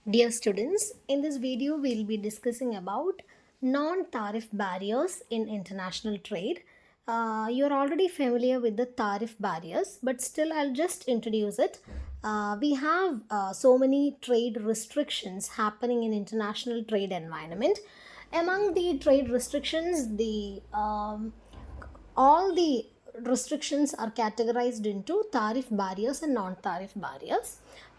Dear students, in this video we'll be discussing about non-tariff barriers in international trade. You're already familiar with the tariff barriers, but still I'll just introduce it. We have so many trade restrictions happening in international trade environment. Among the trade restrictions, all the restrictions are categorized into tariff barriers and non-tariff barriers.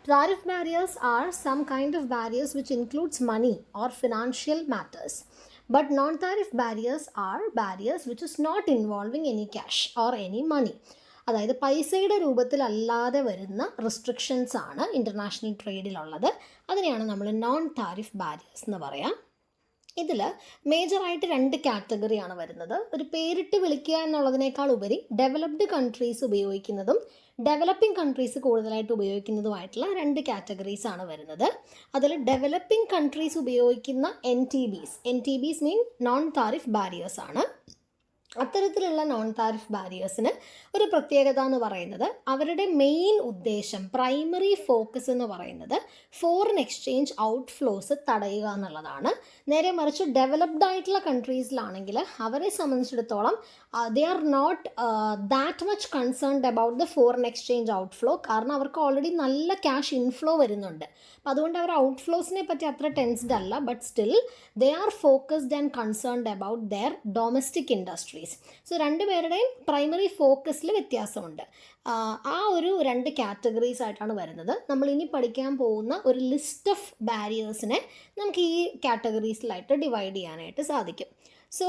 Tariff barriers are some kind of barriers which includes money or financial matters. But non-tariff barriers are barriers which is not involving any cash or any money. അതായത് പൈസയുടെ രൂപത്തിലല്ലാതെ വരുന്ന restrictions ആണ് international ട്രേഡിലുള്ളത്. അതിനെയാണ് നമ്മൾ non tariff barriers എന്ന് പറയാം. ഇതിൽ മേജറായിട്ട് രണ്ട് കാറ്റഗറിയാണ് വരുന്നത്. ഒരു പേരിട്ട് വിളിക്കുക എന്നുള്ളതിനേക്കാൾ ഉപരി ഡെവലപ്ഡ് കൺട്രീസ് ഉപയോഗിക്കുന്നതും ഡെവലപ്പിംഗ് കൺട്രീസ് കൂടുതലായിട്ട് ഉപയോഗിക്കുന്നതുമായിട്ടുള്ള രണ്ട് കാറ്റഗറീസ് ആണ് വരുന്നത്. അതിൽ ഡെവലപ്പിംഗ് കൺട്രീസ് ഉപയോഗിക്കുന്ന എൻ ടി ബീസ് മീൻ നോൺ താരിഫ് ബാരിയേഴ്സ് ആണ്. അത്തരത്തിലുള്ള നോൺ താരിഫ് ബാരിയേഴ്സിന് ഒരു പ്രത്യേകത എന്ന് പറയുന്നത് അവരുടെ മെയിൻ ഉദ്ദേശം, പ്രൈമറി ഫോക്കസ് എന്ന് പറയുന്നത് ഫോറിൻ എക്സ്ചേഞ്ച് ഔട്ട്ഫ്ലോസ് തടയുക എന്നുള്ളതാണ്. നേരെ മറിച്ച് ഡെവലപ്ഡ് ആയിട്ടുള്ള കൺട്രീസിലാണെങ്കിൽ അവരെ സംബന്ധിച്ചിടത്തോളം they are not that much concerned about the foreign exchange outflow. കാരണം അവർക്ക് ഓൾറെഡി നല്ല ക്യാഷ് ഇൻഫ്ലോ വരുന്നുണ്ട്. അപ്പം അതുകൊണ്ട് അവർ ഔട്ട്ഫ്ലോസിനെ പറ്റി അത്ര ടെൻസ്ഡ് അല്ല. But still they are focused and concerned about their domestic industries. So രണ്ടുപേരുടെയും പ്രൈമറി ഫോക്കസിൽ വ്യത്യാസമുണ്ട്. ആ ഒരു രണ്ട് കാറ്റഗറീസ് ആയിട്ടാണ് വരുന്നത്. നമ്മൾ ഇനി പഠിക്കാൻ പോകുന്ന ഒരു ലിസ്റ്റ് ഓഫ് ബാരിയേഴ്സിനെ നമുക്ക് ഈ കാറ്റഗറീസിലായിട്ട് ഡിവൈഡ് ചെയ്യാനായിട്ട് സാധിക്കും. സോ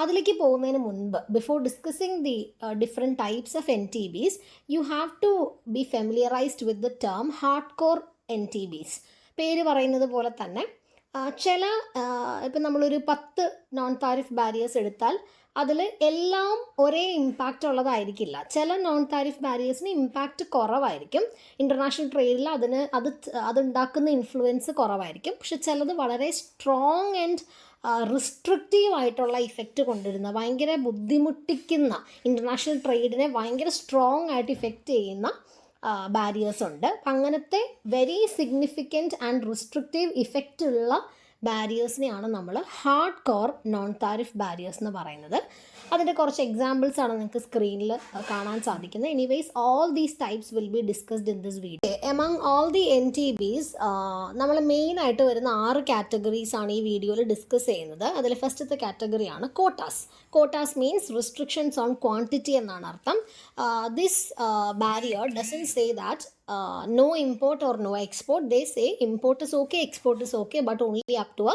അതിലേക്ക് പോകുന്നതിന് മുൻപ്, before discussing the different types of N T Bs, you have to be familiarised with the term hard core N T Bs. പേര് പറയുന്നത് പോലെ തന്നെ ചില ഇപ്പം നമ്മളൊരു 10 നോൺ താരിഫ് ബാരിയേഴ്സ് എടുത്താൽ അതിൽ എല്ലാം ഒരേ ഇമ്പാക്റ്റ് ഉള്ളതായിരിക്കില്ല. ചില നോൺ താരിഫ് ബാരിയേഴ്സിന് ഇമ്പാക്റ്റ് കുറവായിരിക്കും. ഇൻ്റർനാഷണൽ ട്രേഡിൽ അതുണ്ടാക്കുന്ന ഇൻഫ്ലുവൻസ് കുറവായിരിക്കും. പക്ഷെ ചിലത് വളരെ സ്ട്രോങ് ആൻഡ് റിസ്ട്രിക്റ്റീവ് ആയിട്ടുള്ള ഇഫക്റ്റ് കൊണ്ടുവരുന്ന, ഭയങ്കര ബുദ്ധിമുട്ടിക്കുന്ന, ഇൻ്റർനാഷണൽ ട്രേഡിനെ ഭയങ്കര സ്ട്രോങ് ആയിട്ട് ഇഫക്റ്റ് ചെയ്യുന്ന ബാരിയേഴ്സ് ഉണ്ട്. അങ്ങനത്തെ വെരി സിഗ്നിഫിക്കൻറ്റ് ആൻഡ് റിസ്ട്രിക്റ്റീവ് ഇഫക്റ്റ് ഉള്ള ബാരിയേഴ്സിനെയാണ് നമ്മൾ hard core non tariff barriers എന്ന് പറയുന്നത്. അതിൻ്റെ കുറച്ച് എക്സാമ്പിൾസ് ആണ് നിങ്ങൾക്ക് സ്ക്രീനിൽ കാണാൻ സാധിക്കുന്നത്. Anyways all these types will be discussed in this video. Among all the N T Bs നമ്മൾ മെയിനായിട്ട് വരുന്ന 6 കാറ്റഗറീസ് ആണ് ഈ വീഡിയോയിൽ ഡിസ്കസ് ചെയ്യുന്നത്. അതിൽ ഫസ്റ്റത്തെ കാറ്റഗറിയാണ് quotas. Quotas means restrictions on quantity എന്നാണ് അർത്ഥം. This barrier doesn't say that no import or no export. They say import is okay, export is okay, but only up to a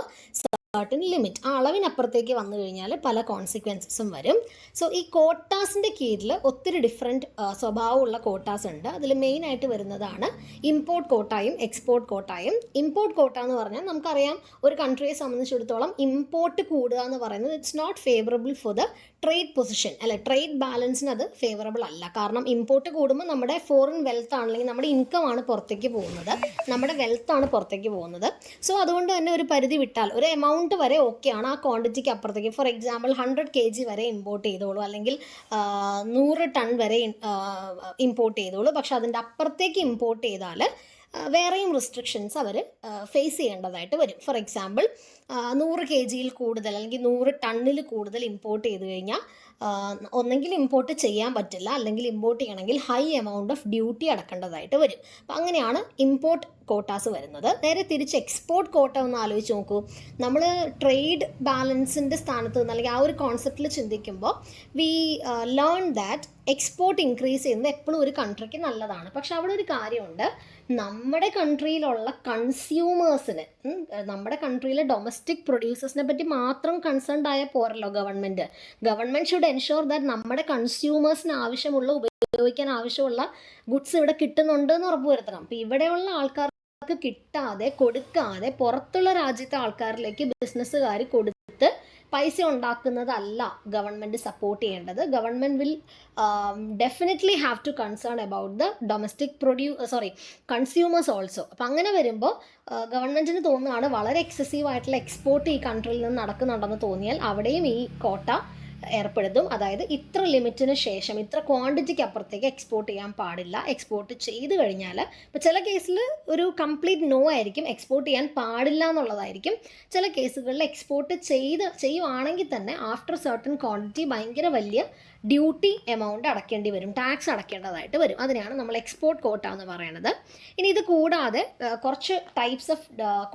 certain limit. ആ അളവിനപ്പുറത്തേക്ക് വന്നു കഴിഞ്ഞാൽ പല കോൺസിക്വൻസസും വരും. So ഈ കോട്ടാസിൻ്റെ കീഴിൽ ഒത്തിരി ഡിഫറെൻറ്റ് സ്വഭാവമുള്ള കോട്ടാസ് ഉണ്ട്. അതിൽ മെയിനായിട്ട് വരുന്നതാണ് ഇമ്പോർട്ട് കോട്ടായും എക്സ്പോർട്ട് കോട്ടായും. ഇമ്പോർട്ട് കോട്ട എന്ന് പറഞ്ഞാൽ നമുക്കറിയാം, ഒരു കൺട്രിയെ സംബന്ധിച്ചിടത്തോളം ഇമ്പോർട്ട് കൂടുക എന്ന് പറയുന്നത് it's not favourable for the trade position, അല്ലെ ട്രേഡ് ബാലൻസിന് അത് ഫേവറബിൾ അല്ല. കാരണം ഇമ്പോർട്ട് കൂടുമ്പോൾ നമ്മുടെ ഫോറിൻ വെൽത്ത് ആണെങ്കിൽ നമ്മുടെ ഇൻകം ആണ് പുറത്തേക്ക് പോകുന്നത്, നമ്മുടെ വെൽത്ത് ആണ് പുറത്തേക്ക് പോകുന്നത്. സോ അതുകൊണ്ട് തന്നെ ഒരു പരിധി വിട്ടാൽ ഒരു എമൗണ്ട് വരെ ഓക്കെയാണ്, ആ ക്വാണ്ടിറ്റിക്ക് അപ്പുറത്തേക്ക്, ഫോർ എക്സാമ്പിൾ 100 kg വരെ ഇമ്പോർട്ട് ചെയ്തോളൂ, അല്ലെങ്കിൽ 100 ടൺ വരെ ഇമ്പോർട്ട് ചെയ്തോളൂ. പക്ഷെ അതിൻ്റെ അപ്പുറത്തേക്ക് ഇമ്പോർട്ട് ചെയ്താൽ വേറെയും റെസ്ട്രിക്ഷൻസ് അവർ ഫേസ് ചെയ്യേണ്ടതായിട്ട് വരും. ഫോർ എക്സാമ്പിൾ 100 kg കൂടുതൽ അല്ലെങ്കിൽ 100 ടണ്ണിൽ കൂടുതൽ ഇമ്പോർട്ട് ചെയ്ത് കഴിഞ്ഞാൽ ഒന്നെങ്കിൽ ഇമ്പോർട്ട് ചെയ്യാൻ പറ്റില്ല, അല്ലെങ്കിൽ ഇമ്പോർട്ട് ചെയ്യണമെങ്കിൽ ഹൈ എമൗണ്ട് ഓഫ് ഡ്യൂട്ടി അടക്കേണ്ടതായിട്ട് വരും. അപ്പം അങ്ങനെയാണ് ഇമ്പോർട്ട് കോട്ടാസ് വരുന്നത്. നേരെ തിരിച്ച് എക്സ്പോർട്ട് കോട്ട ഒന്ന് ആലോചിച്ച് നോക്കൂ. നമ്മൾ ട്രേഡ് ബാലൻസിൻ്റെ സ്ഥാനത്ത് നിന്ന്, അല്ലെങ്കിൽ ആ ഒരു കോൺസെപ്റ്റിൽ ചിന്തിക്കുമ്പോൾ we learn that export increase ചെയ്യുന്നത് എപ്പോഴും ഒരു കൺട്രിക്ക് നല്ലതാണ്. പക്ഷെ അവിടെ ഒരു കാര്യമുണ്ട്, നമ്മുടെ കൺട്രിയിലുള്ള കൺസ്യൂമേഴ്സിന്, നമ്മുടെ കൺട്രിയിലെ ഡൊമസ്റ്റിക് പ്രൊഡ്യൂസേഴ്സിനെ പറ്റി മാത്രം കൺസേൺഡ് ആയ പോരല്ലോ ഗവൺമെൻറ് ഷുഡ് എൻഷുർ ദാറ്റ് നമ്മുടെ കൺസ്യൂമേഴ്സിന് ആവശ്യമുള്ള, ഉപയോഗിക്കാൻ ആവശ്യമുള്ള ഗുഡ്സ് ഇവിടെ കിട്ടുന്നുണ്ട് എന്ന് ഉറപ്പുവരുത്തണം. അപ്പോൾ ഇവിടെയുള്ള ആൾക്കാർക്ക് കിട്ടാതെ, കൊടുക്കാതെ പുറത്തുള്ള രാജ്യത്തെ ആൾക്കാരിലേക്ക് ബിസിനസ്സുകാർ കൊടുത്ത് പൈസ ഉണ്ടാക്കുന്നതല്ല ഗവൺമെൻറ് സപ്പോർട്ട് ചെയ്യേണ്ടത്. Government will definitely have to concern about the domestic consumers also. അപ്പം അങ്ങനെ വരുമ്പോൾ ഗവൺമെൻറ്റിന് തോന്നുകയാണ് വളരെ എക്സസീവ് ആയിട്ടുള്ള എക്സ്പോർട്ട് ഈ കൺട്രിയിൽ നിന്ന് നടക്കുന്നുണ്ടെന്ന് തോന്നിയാൽ അവിടെയും ഈ കോട്ട ഏർപ്പെടുത്തും. അതായത് ഇത്ര ലിമിറ്റിന് ശേഷം ഇത്ര ക്വാണ്ടിറ്റിക്ക് അപ്പുറത്തേക്ക് എക്സ്പോർട്ട് ചെയ്യാൻ പാടില്ല. എക്സ്പോർട്ട് ചെയ്ത് കഴിഞ്ഞാൽ ഇപ്പോൾ ചില കേസിൽ ഒരു കംപ്ലീറ്റ് നോ ആയിരിക്കും, എക്സ്പോർട്ട് ചെയ്യാൻ പാടില്ല എന്നുള്ളതായിരിക്കും. ചില കേസുകളിൽ എക്സ്പോർട്ട് ചെയ്യുവാണെങ്കിൽ തന്നെ ആഫ്റ്റർ സർട്ടൻ ക്വാണ്ടിറ്റി ഭയങ്കര വലിയ ഡ്യൂട്ടി എമൗണ്ട് അടയ്ക്കേണ്ടി വരും, ടാക്സ് അടയ്ക്കേണ്ടതായിട്ട് വരും. അതിനെയാണ് നമ്മൾ എക്സ്പോർട്ട് കോട്ട എന്ന് പറയുന്നത്. ഇനി ഇത് കൂടാതെ കുറച്ച് ടൈപ്സ് ഓഫ്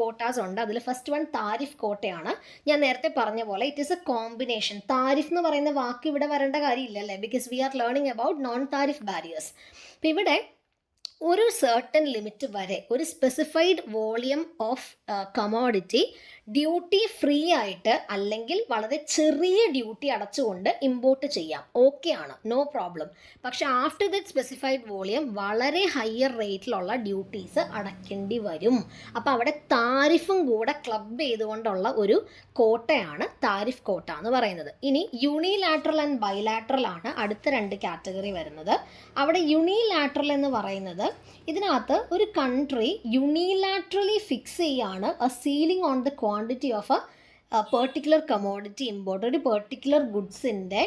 കോട്ടാസ് ഉണ്ട്. അതിൽ ഫസ്റ്റ് വൺ താരിഫ് കോട്ടയാണ്. ഞാൻ നേരത്തെ പറഞ്ഞ പോലെ it is a combination. Tariff എന്ന് പറയുന്ന വാക്ക് ഇവിടെ വരേണ്ട കാര്യമില്ലല്ലേ, because we are learning about non tariff barriers. അപ്പം ഇവിടെ ഒരു സർട്ടൻ ലിമിറ്റ് വരെ ഒരു specified volume of commodity duty free ആയിട്ട് അല്ലെങ്കിൽ വളരെ ചെറിയ ഡ്യൂട്ടി അടച്ചുകൊണ്ട് ഇമ്പോർട്ട് ചെയ്യാം, ഓക്കെ ആണ്, നോ പ്രോബ്ലം. പക്ഷെ ആഫ്റ്റർ ദറ്റ് സ്പെസിഫൈഡ് വോളിയം വളരെ ഹയർ റേറ്റിലുള്ള ഡ്യൂട്ടീസ് അടയ്ക്കേണ്ടി വരും. അപ്പോൾ അവിടെ താരിഫും കൂടെ ക്ലബ് ചെയ്തുകൊണ്ടുള്ള ഒരു കോട്ടയാണ് താരിഫ് കോട്ട എന്ന് പറയുന്നത്. ഇനി യൂണിലാറ്ററൽ ആൻഡ് ബൈലാറ്ററൽ ആണ് അടുത്ത രണ്ട് കാറ്റഗറി വരുന്നത്. അവിടെ യൂണിലാറ്ററൽ എന്ന് പറയുന്നത് ഇതിനകത്ത് ഒരു കൺട്രി യൂണിലാറ്ററലി ഫിക്സ് ചെയ്യാണ് a ceiling on the quantity of a particular commodity import. ഒരു പെർട്ടിക്കുലർ ഗുഡ്സിൻ്റെ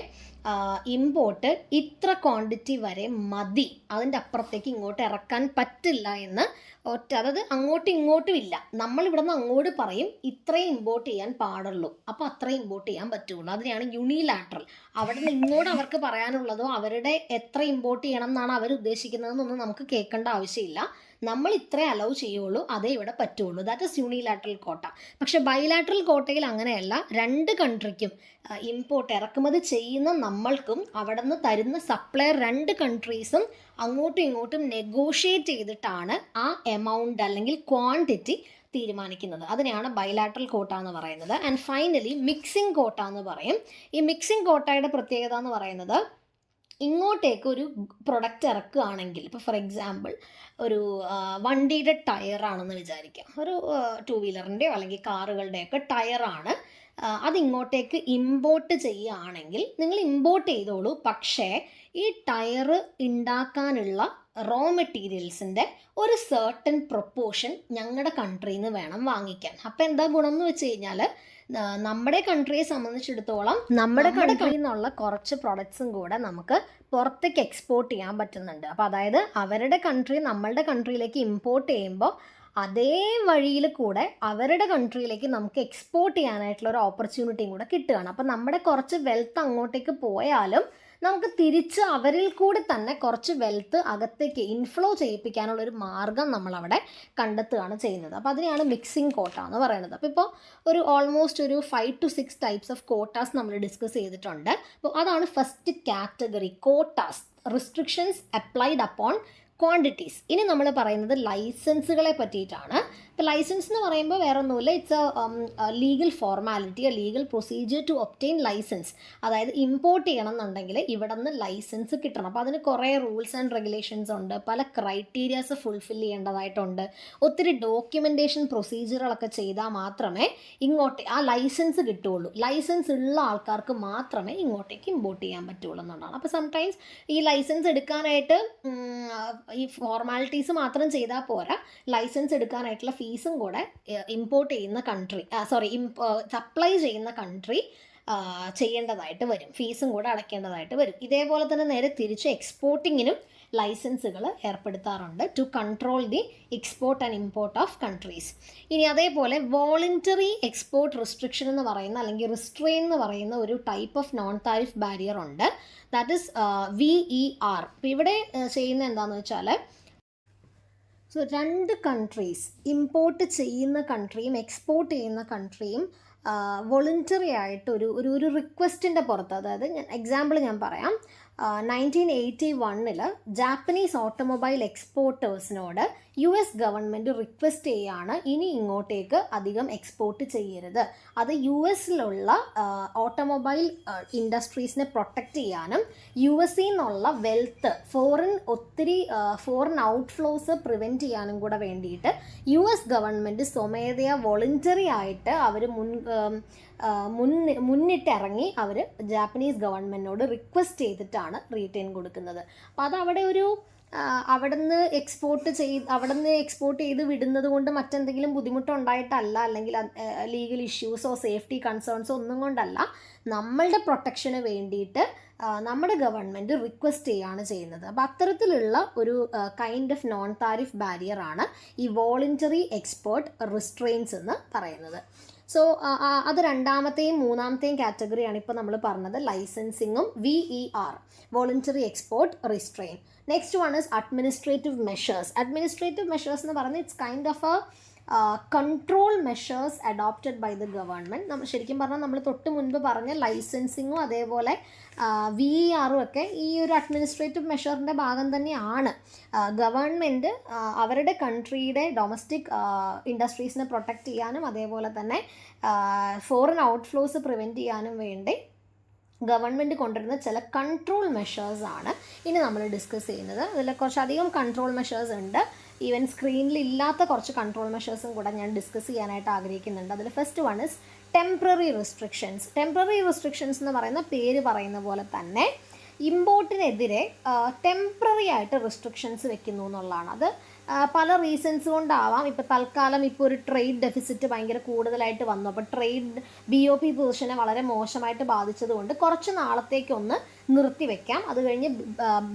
ഇമ്പോർട്ട് ഇത്ര ക്വാണ്ടിറ്റി വരെ മതി, അതിൻ്റെ അപ്പുറത്തേക്ക് ഇങ്ങോട്ട് ഇറക്കാൻ പറ്റില്ല എന്ന് അതായത് അങ്ങോട്ടും ഇങ്ങോട്ടും ഇല്ല. നമ്മളിവിടെ നിന്ന് അങ്ങോട്ട് പറയും ഇത്രയും ഇമ്പോർട്ട് ചെയ്യാൻ പാടുള്ളൂ, അപ്പോൾ അത്രയും ഇമ്പോർട്ട് ചെയ്യാൻ പറ്റുള്ളൂ. അതിനെയാണ് യൂണിലാറ്ററൽ. അവിടെ നിന്ന് ഇങ്ങോട്ട് അവർക്ക് പറയാനുള്ളതോ അവരുടെ എത്ര ഇമ്പോർട്ട് ചെയ്യണം എന്നാണ് അവർ ഉദ്ദേശിക്കുന്നതെന്നൊന്നും നമുക്ക് കേൾക്കേണ്ട ആവശ്യമില്ല. നമ്മൾ ഇത്രേ അലൗ ചെയ്യുള്ളൂ, അതേ ഇവിടെ പറ്റുള്ളൂ. ദാറ്റ് ഇസ് യൂണിലാറ്ററൽ കോട്ട. പക്ഷേ ബൈലാറ്ററൽ കോട്ടയിൽ അങ്ങനെയല്ല. രണ്ട് കൺട്രിക്കും ഇമ്പോർട്ട് ഇറക്കുമതി ചെയ്യുന്ന നമ്മൾക്കും അവിടെ നിന്ന് തരുന്ന സപ്ലയർ രണ്ട് കൺട്രീസും അങ്ങോട്ടും ഇങ്ങോട്ടും നെഗോഷിയേറ്റ് ചെയ്തിട്ടാണ് ആ എമൗണ്ട് അല്ലെങ്കിൽ ക്വാണ്ടിറ്റി തീരുമാനിക്കുന്നത്. അതിനെയാണ് ബൈലാറ്ററൽ കോട്ട എന്ന് പറയുന്നത്. ആൻഡ് ഫൈനലി മിക്സിംഗ് കോട്ട എന്ന് പറയും. ഈ മിക്സിംഗ് കോട്ടയുടെ പ്രത്യേകത എന്ന് പറയുന്നത് ഇങ്ങോട്ടേക്ക് ഒരു പ്രൊഡക്റ്റ് ഇറക്കുകയാണെങ്കിൽ, ഇപ്പോൾ ഫോർ എക്സാമ്പിൾ ഒരു വണ്ടിയുടെ ടയറാണെന്ന് വിചാരിക്കാം, ഒരു ടു വീലറിൻ്റെയോ അല്ലെങ്കിൽ കാറുകളുടെയൊക്കെ ടയറാണ്, അതിങ്ങോട്ടേക്ക് ഇമ്പോർട്ട് ചെയ്യുകയാണെങ്കിൽ നിങ്ങൾ ഇമ്പോർട്ട് ചെയ്തോളൂ. പക്ഷേ ഈ ടയർ ഉണ്ടാക്കാനുള്ള റോ മെറ്റീരിയൽസിൻ്റെ ഒരു സർട്ടൻ പ്രൊപ്പോർഷൻ ഞങ്ങളുടെ കൺട്രിയിൽ നിന്ന് വേണം വാങ്ങിക്കാൻ. അപ്പോൾ എന്താ ഗുണം എന്ന് വെച്ച് കഴിഞ്ഞാൽ നമ്മുടെ കൺട്രിയെ സംബന്ധിച്ചിടത്തോളം നമ്മുടെ കൺട്രിയിൽ നിന്നുള്ള കുറച്ച് പ്രൊഡക്ട്സും കൂടെ നമുക്ക് പുറത്തേക്ക് എക്സ്പോർട്ട് ചെയ്യാൻ പറ്റുന്നുണ്ട്. അപ്പോൾ അതായത് അവരുടെ കൺട്രി നമ്മളുടെ കൺട്രിയിലേക്ക് ഇമ്പോർട്ട് ചെയ്യുമ്പോൾ അതേ വഴിയിൽ കൂടെ അവരുടെ കൺട്രിയിലേക്ക് നമുക്ക് എക്സ്പോർട്ട് ചെയ്യാനായിട്ടുള്ള ഒരു ഓപ്പർച്യൂണിറ്റിയും കൂടെ കിട്ടുകയാണ്. അപ്പോൾ നമ്മുടെ കുറച്ച് വെൽത്ത് അങ്ങോട്ടേക്ക് പോയാലും നമുക്ക് തിരിച്ച് അവരിൽ കൂടി തന്നെ കുറച്ച് വെൽത്ത് അകത്തേക്ക് ഇൻഫ്ലോ ചെയ്യിപ്പിക്കാനുള്ളൊരു മാർഗം നമ്മളവിടെ കണ്ടെത്തുകയാണ് ചെയ്യുന്നത്. അപ്പോൾ അതിനെയാണ് മിക്സിംഗ് കോട്ട എന്ന് പറയുന്നത്. അപ്പോൾ ഇപ്പോൾ ഒരു ഓൾമോസ്റ്റ് ഒരു 5 to 6 ടൈപ്സ് ഓഫ് കോട്ടാസ് നമ്മൾ ഡിസ്കസ് ചെയ്തിട്ടുണ്ട്. അപ്പോൾ അതാണ് first category, quotas, restrictions applied upon quantities. ഇനി നമ്മൾ പറയുന്നത് ലൈസൻസുകളെ പറ്റിയിട്ടാണ്. ഇപ്പോൾ ലൈസൻസ് എന്ന് പറയുമ്പോൾ വേറെ ഒന്നുമില്ല, it's a legal formality, a legal procedure to obtain licence. അതായത് ഇമ്പോർട്ട് ചെയ്യണം എന്നുണ്ടെങ്കിൽ ഇവിടെ നിന്ന് ലൈസൻസ് കിട്ടണം. അപ്പോൾ അതിന് കുറേ റൂൾസ് ആൻഡ് റെഗുലേഷൻസ് ഉണ്ട്, പല ക്രൈറ്റീരിയാസ് ഫുൾഫിൽ ചെയ്യേണ്ടതായിട്ടുണ്ട്, ഒത്തിരി ഡോക്യുമെൻറ്റേഷൻ പ്രൊസീജിയറുകളൊക്കെ ചെയ്താൽ മാത്രമേ ഇങ്ങോട്ട് ആ ലൈസൻസ് കിട്ടുകയുള്ളൂ. ലൈസൻസ് ഉള്ള ആൾക്കാർക്ക് മാത്രമേ ഇങ്ങോട്ടേക്ക് ഇമ്പോർട്ട് ചെയ്യാൻ പറ്റുള്ളൂ എന്നുള്ളതാണ്. അപ്പോൾ സംടൈംസ് ഈ ലൈസൻസ് എടുക്കാനായിട്ട് ഈ ഫോർമാലിറ്റീസ് മാത്രം ചെയ്താൽ പോരാ, ലൈസൻസ് എടുക്കാനായിട്ടുള്ള ഫീസും കൂടെ ഇമ്പോർട്ട് ചെയ്യുന്ന കൺട്രി സപ്ലൈ ചെയ്യുന്ന കൺട്രി ചെയ്യേണ്ടതായിട്ട് വരും, ഫീസും കൂടെ അടയ്ക്കേണ്ടതായിട്ട് വരും. ഇതേപോലെ തന്നെ നേരെ തിരിച്ച് എക്സ്പോർട്ടിങ്ങിനും ലൈസൻസുകൾ ഏർപ്പെടുത്താറുണ്ട് to control the export and import of countries. ഇനി അതേപോലെ വോളണ്ടറി എക്സ്പോർട്ട് റിസ്ട്രിക്ഷൻ എന്ന് പറയുന്ന അല്ലെങ്കിൽ റിസ്ട്രെയിൻ എന്ന് പറയുന്ന ഒരു type of non tariff barrier ഉണ്ട്. That is VER. അപ്പോൾ ഇവിടെ ചെയ്യുന്ന എന്താണെന്ന് വെച്ചാൽ രണ്ട് കൺട്രീസ്, ഇമ്പോർട്ട് ചെയ്യുന്ന കൺട്രിയും എക്സ്പോർട്ട് ചെയ്യുന്ന കൺട്രിയും വോളണ്ടറി ആയിട്ട് ഒരു റിക്വസ്റ്റിൻ്റെ പുറത്ത്, അതായത് എക്സാമ്പിൾ ഞാൻ പറയാം, 1981 ജാപ്പനീസ് ഓട്ടോമൊബൈൽ എക്സ്പോർട്ടേഴ്സിനോട് US ഗവൺമെൻറ് റിക്വസ്റ്റ് ചെയ്യുകയാണ് ഇനി ഇങ്ങോട്ടേക്ക് അധികം എക്സ്പോർട്ട് ചെയ്യരുത്. അത് US-ലുള്ള ഓട്ടോമൊബൈൽ ഇൻഡസ്ട്രീസിനെ പ്രൊട്ടക്റ്റ് ചെയ്യാനും US-ൽ നിന്നുള്ള വെൽത്ത് ഒത്തിരി ഫോറിൻ ഔട്ട്ഫ്ലോസ് പ്രിവെൻറ്റ് ചെയ്യാനും കൂടെ വേണ്ടിയിട്ട് US ഗവൺമെൻറ് സ്വമേധയാ വോളണ്ടറി ആയിട്ട് അവർ മുന്നിട്ടിറങ്ങി അവർ ജാപ്പനീസ് ഗവൺമെൻറ്റിനോട് റിക്വസ്റ്റ് ചെയ്തിട്ടാണ് റീറ്റെയിൻ കൊടുക്കുന്നത്. അപ്പോൾ അതവിടെ ഒരു അവിടുന്ന് എക്സ്പോർട്ട് ചെയ്ത് വിടുന്നത് കൊണ്ട് മറ്റെന്തെങ്കിലും ബുദ്ധിമുട്ടുണ്ടായിട്ടല്ല, അല്ലെങ്കിൽ ലീഗൽ ഇഷ്യൂസോ സേഫ്റ്റി കൺസേൺസോ ഒന്നും കൊണ്ടല്ല. നമ്മളുടെ പ്രൊട്ടക്ഷന് വേണ്ടിയിട്ട് നമ്മുടെ ഗവൺമെൻറ് റിക്വസ്റ്റ് ചെയ്യുകയാണ് ചെയ്യുന്നത്. അപ്പോൾ അത്തരത്തിലുള്ള ഒരു കൈൻഡ് ഓഫ് നോൺ താരിഫ് ബാരിയറാണ് ഈ വോളണ്ടറി എക്സ്പോർട്ട് റിസ്ട്രെയിൻസ് എന്ന് പറയുന്നത്. സോ അത് രണ്ടാമത്തെയും മൂന്നാമത്തെയും കാറ്റഗറിയാണ് ഇപ്പോൾ നമ്മൾ പറഞ്ഞത്, ലൈസൻസിങ്ങും VER, voluntary export restraint. Next one is administrative measures. Administrative measures എന്ന് പറയുന്നത് it's kind of control measures adopted by the government. ശരിക്കും പറഞ്ഞാൽ നമ്മൾ തൊട്ട് മുൻപ് പറഞ്ഞ ലൈസൻസിങ്ങും അതേപോലെ VERഉം ഒക്കെ ഈ ഒരു അഡ്മിനിസ്ട്രേറ്റീവ് മെഷറിൻ്റെ ഭാഗം തന്നെയാണ്. ഗവൺമെൻറ് അവരുടെ കൺട്രിയുടെ ഡൊമസ്റ്റിക് ഇൻഡസ്ട്രീസിനെ പ്രൊട്ടക്റ്റ് ചെയ്യാനും അതേപോലെ തന്നെ ഫോറിൻ ഔട്ട്ഫ്ലോസ് പ്രിവെൻറ്റ് ചെയ്യാനും വേണ്ടി ഗവൺമെൻറ് കൊണ്ടുവരുന്ന ചില കൺട്രോൾ മെഷേഴ്സാണ് ഇനി നമ്മൾ ഡിസ്കസ് ചെയ്യുന്നത്. അതിൽ കുറച്ചധികം കൺട്രോൾ മെഷേഴ്സ് ഉണ്ട്. ഈവൻ സ്ക്രീനിൽ ഇല്ലാത്ത കുറച്ച് കൺട്രോൾ മെഷേഴ്സും കൂടെ ഞാൻ ഡിസ്കസ് ചെയ്യാനായിട്ട് ആഗ്രഹിക്കുന്നുണ്ട്. അതിൽ first one is temporary restrictions. Temporary restrictions എന്ന് പറയുന്ന പേര് പറയുന്ന പോലെ തന്നെ ഇമ്പോർട്ടിനെതിരെ ടെമ്പററി ആയിട്ട് റിസ്ട്രിക്ഷൻസ് വെക്കുന്നു എന്നുള്ളതാണ്. അത് പല റീസൺസ് കൊണ്ടാവാം. ഇപ്പോൾ തൽക്കാലം ഇപ്പോൾ ഒരു ട്രേഡ് ഡെഫിസിറ്റ് ഭയങ്കര കൂടുതലായിട്ട് വന്നു. അപ്പോൾ ട്രേഡ് BOP പൊസിഷനെ വളരെ മോശമായിട്ട് ബാധിച്ചതുകൊണ്ട് കുറച്ച് നാളത്തേക്കൊന്ന് നിർത്തിവെക്കാം. അത് കഴിഞ്ഞ്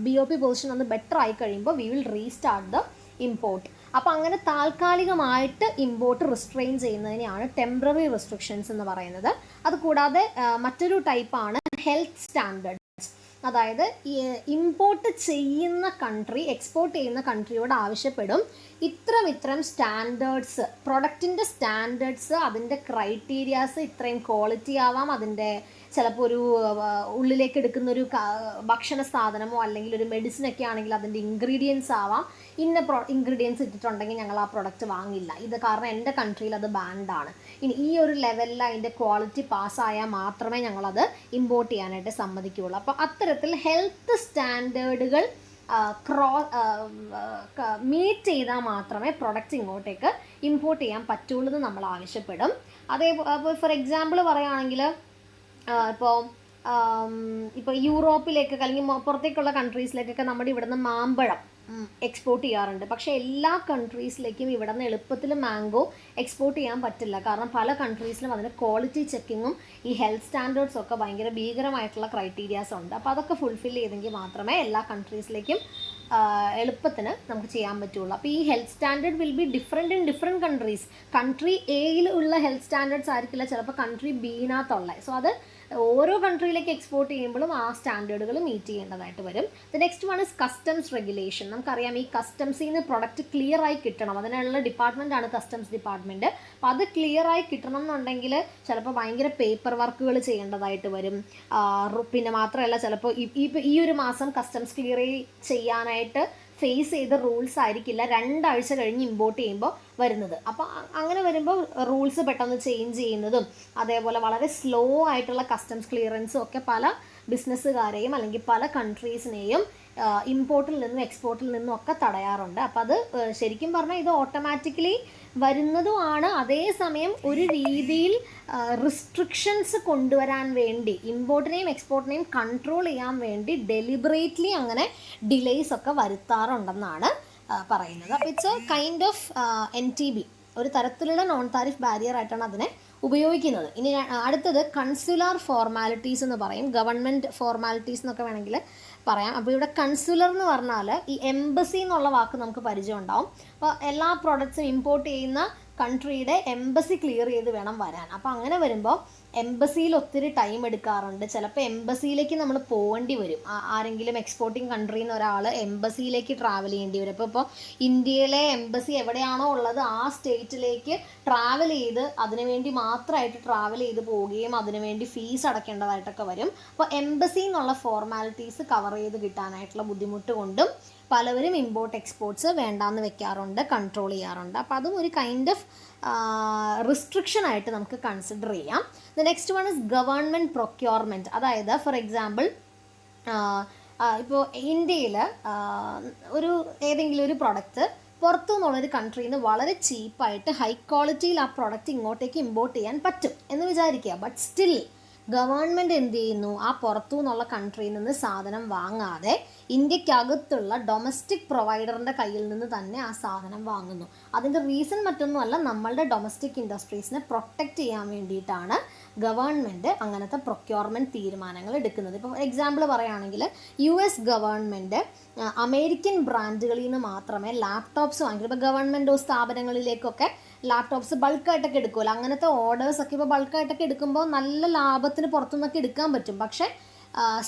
BOP പൊസിഷൻ ഒന്ന് ബെറ്റർ ആയി കഴിയുമ്പോൾ we will restart the import. അപ്പോൾ അങ്ങനെ താൽക്കാലികമായിട്ട് ഇമ്പോർട്ട് റിസ്ട്രെയിൻ ചെയ്യുന്നതിനെയാണ് ടെമ്പററി റെസ്ട്രിക്ഷൻസ് എന്ന് പറയുന്നത്. അതുകൂടാതെ മറ്റൊരു ടൈപ്പാണ് ഹെൽത്ത് സ്റ്റാൻഡേർഡ്. അതായത് ഇമ്പോർട്ട് ചെയ്യുന്ന കൺട്രി എക്സ്പോർട്ട് ചെയ്യുന്ന കൺട്രിയോട് ആവശ്യപ്പെടും ഇത്തരം സ്റ്റാൻഡേർഡ്സ്, പ്രൊഡക്റ്റിൻ്റെ സ്റ്റാൻഡേർഡ്സ്, അതിൻ്റെ ക്രൈറ്റീരിയാസ് ഇത്രയും ക്വാളിറ്റി ആവാം, അതിൻ്റെ ചിലപ്പോൾ ഒരു ഉള്ളിലേക്ക് എടുക്കുന്നൊരു ഭക്ഷണ സാധനമോ അല്ലെങ്കിൽ ഒരു മെഡിസിനൊക്കെ ആണെങ്കിൽ അതിൻ്റെ ഇൻഗ്രീഡിയൻസ് ആവാം, ഇൻഗ്രീഡിയൻസ് ഇട്ടിട്ടുണ്ടെങ്കിൽ ഞങ്ങൾ ആ പ്രൊഡക്റ്റ് വാങ്ങില്ല, ഇത് കാരണം എൻ്റെ കൺട്രിയിൽ അത് ബാൻഡാണ്. ഇനി ഈ ഒരു ലെവലിൽ അതിൻ്റെ ക്വാളിറ്റി പാസ്സായാൽ മാത്രമേ ഞങ്ങളത് ഇമ്പോർട്ട് ചെയ്യാനായിട്ട് സമ്മതിക്കുകയുള്ളൂ. അപ്പോൾ അത്തരത്തിൽ ഹെൽത്ത് സ്റ്റാൻഡേർഡുകൾ മീറ്റ് ചെയ്താൽ മാത്രമേ പ്രൊഡക്റ്റ് ഇങ്ങോട്ടേക്ക് ഇമ്പോർട്ട് ചെയ്യാൻ പറ്റുള്ളൂ എന്ന് നമ്മൾ ആവശ്യപ്പെടും. അതേപോലെ ഫോർ എക്സാമ്പിൾ പറയുകയാണെങ്കിൽ ഇപ്പോൾ യൂറോപ്പിലേക്കൊക്കെ അല്ലെങ്കിൽ പുറത്തേക്കുള്ള കൺട്രീസിലേക്കൊക്കെ നമ്മുടെ ഇവിടുന്ന് മാമ്പഴം എക്സ്പോർട്ട് ചെയ്യാറുണ്ട്. പക്ഷേ എല്ലാ കൺട്രീസിലേക്കും ഇവിടെ നിന്ന് എളുപ്പത്തിൽ മാംഗോ എക്സ്പോർട്ട് ചെയ്യാൻ പറ്റില്ല. കാരണം പല കൺട്രീസിലും അതിന് ക്വാളിറ്റി ചെക്കിങ്ങും ഈ ഹെൽത്ത് സ്റ്റാൻഡേർഡ്സും ഒക്കെ ഭയങ്കര ഭീകരമായിട്ടുള്ള ക്രൈറ്റീരിയാസ് ഉണ്ട്. അപ്പോൾ അതൊക്കെ ഫുൾഫിൽ ചെയ്തെങ്കിൽ മാത്രമേ എല്ലാ കൺട്രീസിലേക്കും എളുപ്പത്തിന് നമുക്ക് ചെയ്യാൻ പറ്റുള്ളൂ. അപ്പോൾ ഈ health standard will be different in different countries. Country എയിൽ ഉള്ള ഹെൽത്ത് സ്റ്റാൻഡേർഡ്സ് ആയിരിക്കില്ല ചിലപ്പോൾ കൺട്രി ബിനകത്തുള്ള. സോ അത് ഓരോ കൺട്രിയിലേക്ക് എക്സ്പോർട്ട് ചെയ്യുമ്പോഴും ആ സ്റ്റാൻഡേർഡുകൾ മീറ്റ് ചെയ്യേണ്ടതായിട്ട് വരും. The next one is customs regulation. നമുക്കറിയാം ഈ കസ്റ്റംസിൽ നിന്ന് പ്രൊഡക്റ്റ് ക്ലിയർ ആയി കിട്ടണം, അതിനുള്ള ഡിപ്പാർട്ട്മെൻറ്റാണ് കസ്റ്റംസ് ഡിപ്പാർട്ട്മെൻറ്റ്. അപ്പോൾ അത് ക്ലിയർ ആയി കിട്ടണം എന്നുണ്ടെങ്കിൽ ചിലപ്പോൾ ഭയങ്കര പേപ്പർ വർക്കുകൾ ചെയ്യേണ്ടതായിട്ട് വരും. പിന്നെ മാത്രമല്ല ചിലപ്പോൾ ഈ ഒരു മാസം കസ്റ്റംസ് ക്ലിയർ ചെയ്യാനായിട്ട് ഫേസ് ചെയ്ത റൂൾസ് ആയിരിക്കില്ല 2 ആഴ്ച കഴിഞ്ഞ് ഇമ്പോർട്ട് ചെയ്യുമ്പോൾ വരുന്നത്. അപ്പോൾ അങ്ങനെ വരുമ്പോൾ റൂൾസ് പെട്ടെന്ന് ചേഞ്ച് ചെയ്യുന്നതും അതേപോലെ വളരെ സ്ലോ ആയിട്ടുള്ള കസ്റ്റംസ് ക്ലിയറൻസും ഒക്കെ പല ബിസിനസ്സുകാരെയും അല്ലെങ്കിൽ പല കൺട്രീസിനെയും ഇമ്പോർട്ടിൽ നിന്നും എക്സ്പോർട്ടിൽ നിന്നും ഒക്കെ തടയാറുണ്ട്. അപ്പോൾ അത് ശരിക്കും പറഞ്ഞാൽ ഇത് ഓട്ടോമാറ്റിക്കലി വരുന്നതുമാണ്. അതേസമയം ഒരു രീതിയിൽ റിസ്ട്രിക്ഷൻസ് കൊണ്ടുവരാൻ വേണ്ടി ഇമ്പോർട്ടിനെയും എക്സ്പോർട്ടിനെയും കൺട്രോൾ ചെയ്യാൻ വേണ്ടി ഡെലിബറേറ്റ്ലി അങ്ങനെ ഡിലേയ്സ് ഒക്കെ വരുത്താറുണ്ടെന്നാണ് പറയുന്നത്. അപ്പോൾ it's A kind of NTB, ഒരു തരത്തിലുള്ള നോൺ താരിഫ് ബാരിയർ ആയിട്ടാണ് അതിനെ ഉപയോഗിക്കുന്നത്. ഇനി അടുത്തത് കൺസുലാർ ഫോർമാലിറ്റീസ് എന്ന് പറയും, ഗവൺമെൻറ് ഫോർമാലിറ്റീസ് എന്നൊക്കെ വേണമെങ്കിൽ പറയാം. അപ്പോൾ ഇവിടെ കൺസുലർ എന്ന് പറഞ്ഞാൽ ഈ എംബസി എന്നുള്ള വാക്ക് നമുക്ക് പരിചയം ഉണ്ടാവും. അപ്പോൾ എല്ലാ പ്രോഡക്ട്സും ഇമ്പോർട്ട് ചെയ്യുന്ന കൺട്രിയുടെ എംബസി ക്ലിയർ ചെയ്ത് വേണം വരാൻ. അപ്പോൾ അങ്ങനെ വരുമ്പോൾ എംബസിയിൽ ഒത്തിരി ടൈം എടുക്കാറുണ്ട്. ചിലപ്പോൾ എംബസിയിലേക്ക് നമ്മൾ പോകേണ്ടി വരും. ആരെങ്കിലും എക്സ്പോർട്ടിങ് കൺട്രിയിൽ നിന്ന് ഒരാൾ എംബസിയിലേക്ക് ട്രാവൽ ചെയ്യേണ്ടി വരും. ഇപ്പോൾ ഇന്ത്യയിലെ എംബസി എവിടെയാണോ ഉള്ളത് ആ സ്റ്റേറ്റിലേക്ക് ട്രാവൽ ചെയ്ത് അതിനുവേണ്ടി മാത്രമായിട്ട് ട്രാവൽ ചെയ്ത് പോവുകയും അതിനുവേണ്ടി ഫീസ് അടയ്ക്കേണ്ടതായിട്ടൊക്കെ വരും. അപ്പോൾ എംബസി എന്നുള്ള ഫോർമാലിറ്റീസ് കവർ ചെയ്ത് കിട്ടാനായിട്ടുള്ള ബുദ്ധിമുട്ട് കൊണ്ടും പലവരും ഇമ്പോർട്ട് എക്സ്പോർട്ട്സ് വേണ്ടാന്ന് വെക്കാറുണ്ട്, കൺട്രോൾ ചെയ്യാറുണ്ട്. അപ്പോൾ അതും ഒരു കൈൻഡ് ഓഫ് റിസ്ട്രിക്ഷൻ ആയിട്ട് നമുക്ക് കൺസിഡർ ചെയ്യാം. The next one is government procurement. അതായത് ഫോർ എക്സാമ്പിൾ ഇപ്പോൾ ഇന്ത്യയിൽ ഏതെങ്കിലും ഒരു പ്രൊഡക്റ്റ് പുറത്തു നിന്നുള്ളൊരു കൺട്രിയിൽ നിന്ന് വളരെ ചീപ്പായിട്ട് ഹൈ ക്വാളിറ്റിയിൽ ആ പ്രൊഡക്റ്റ് ഇങ്ങോട്ടേക്ക് ഇമ്പോർട്ട് ചെയ്യാൻ പറ്റും എന്ന് വിചാരിക്കുക. ബട്ട് സ്റ്റിൽ ഗവൺമെൻറ് എന്ത് ചെയ്യുന്നു, ആ പുറത്തു നിന്നുള്ള കൺട്രിയിൽ നിന്ന് സാധനം വാങ്ങാതെ ഇന്ത്യക്കകത്തുള്ള ഡൊമസ്റ്റിക് പ്രൊവൈഡറിൻ്റെ കയ്യിൽ നിന്ന് തന്നെ ആ സാധനം വാങ്ങുന്നു. അതിൻ്റെ റീസൺ മറ്റൊന്നുമല്ല, നമ്മളുടെ ഡൊമസ്റ്റിക് ഇൻഡസ്ട്രീസിനെ പ്രൊട്ടക്റ്റ് ചെയ്യാൻ വേണ്ടിയിട്ടാണ് ഗവൺമെൻറ് അങ്ങനത്തെ പ്രൊക്യൂർമെൻറ്റ് തീരുമാനങ്ങൾ എടുക്കുന്നത്. ഇപ്പോൾ എക്സാമ്പിൾ പറയുകയാണെങ്കിൽ US ഗവൺമെൻറ് അമേരിക്കൻ ബ്രാൻഡുകളിൽ നിന്ന് മാത്രമേ ലാപ്ടോപ്സ് വാങ്ങിക്കുള്ളൂ. ഇപ്പോൾ ഗവൺമെൻറ് സ്ഥാപനങ്ങളിലേക്കൊക്കെ ലാപ്ടോപ്സ് ബൾക്കായിട്ടൊക്കെ എടുക്കുമല്ലോ, അങ്ങനത്തെ ഓർഡേഴ്സൊക്കെ ഇപ്പോൾ ബൾക്കായിട്ടൊക്കെ എടുക്കുമ്പോൾ നല്ല ലാഭത്തിന് പുറത്തുനിന്നൊക്കെ എടുക്കാൻ പറ്റും. പക്ഷേ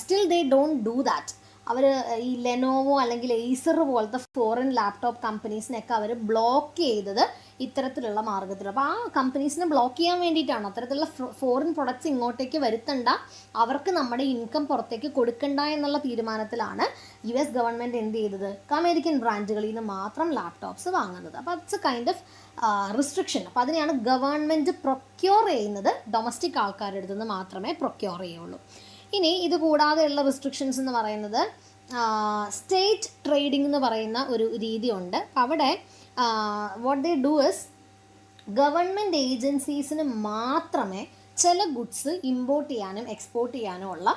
still they don't do that. അവർ ഈ ലെനോവോ അല്ലെങ്കിൽ എയ്സർ പോലത്തെ ഫോറിൻ ലാപ്ടോപ്പ് കമ്പനീസിനെയൊക്കെ അവർ ബ്ലോക്ക് ചെയ്തത് ഇത്തരത്തിലുള്ള മാർഗ്ഗത്തിൽ. അപ്പോൾ ആ കമ്പനീസിനെ ബ്ലോക്ക് ചെയ്യാൻ വേണ്ടിയിട്ടാണ്, അത്തരത്തിലുള്ള ഫോറിൻ പ്രൊഡക്ട്സ് ഇങ്ങോട്ടേക്ക് വരുത്തണ്ട, അവർക്ക് നമ്മുടെ ഇൻകം പുറത്തേക്ക് കൊടുക്കണ്ട എന്നുള്ള തീരുമാനത്തിലാണ് US ഗവൺമെൻറ് എന്ത് ചെയ്തത്, അമേരിക്കൻ ബ്രാൻഡുകളിൽ നിന്ന് മാത്രം ലാപ്ടോപ്സ് വാങ്ങുന്നത്. അപ്പോൾ it's A kind of restriction. അപ്പോൾ അതിനെയാണ് ഗവൺമെൻറ് പ്രൊക്യൂർ ചെയ്യുന്നത്, ഡൊമസ്റ്റിക് ആൾക്കാരുടെ അടുത്ത് നിന്ന് മാത്രമേ പ്രൊക്യൂർ ചെയ്യുള്ളൂ. ഇനി ഇത് കൂടാതെയുള്ള റിസ്ട്രിക്ഷൻസ് എന്ന് പറയുന്നത് സ്റ്റേറ്റ് ട്രേഡിംഗ് എന്ന് പറയുന്ന ഒരു രീതിയുണ്ട്. അവിടെ what they do is, government ഏജൻസീസിന് മാത്രമേ ചില ഗുഡ്സ് ഇമ്പോർട്ട് ചെയ്യാനും എക്സ്പോർട്ട് ചെയ്യാനും ഉള്ള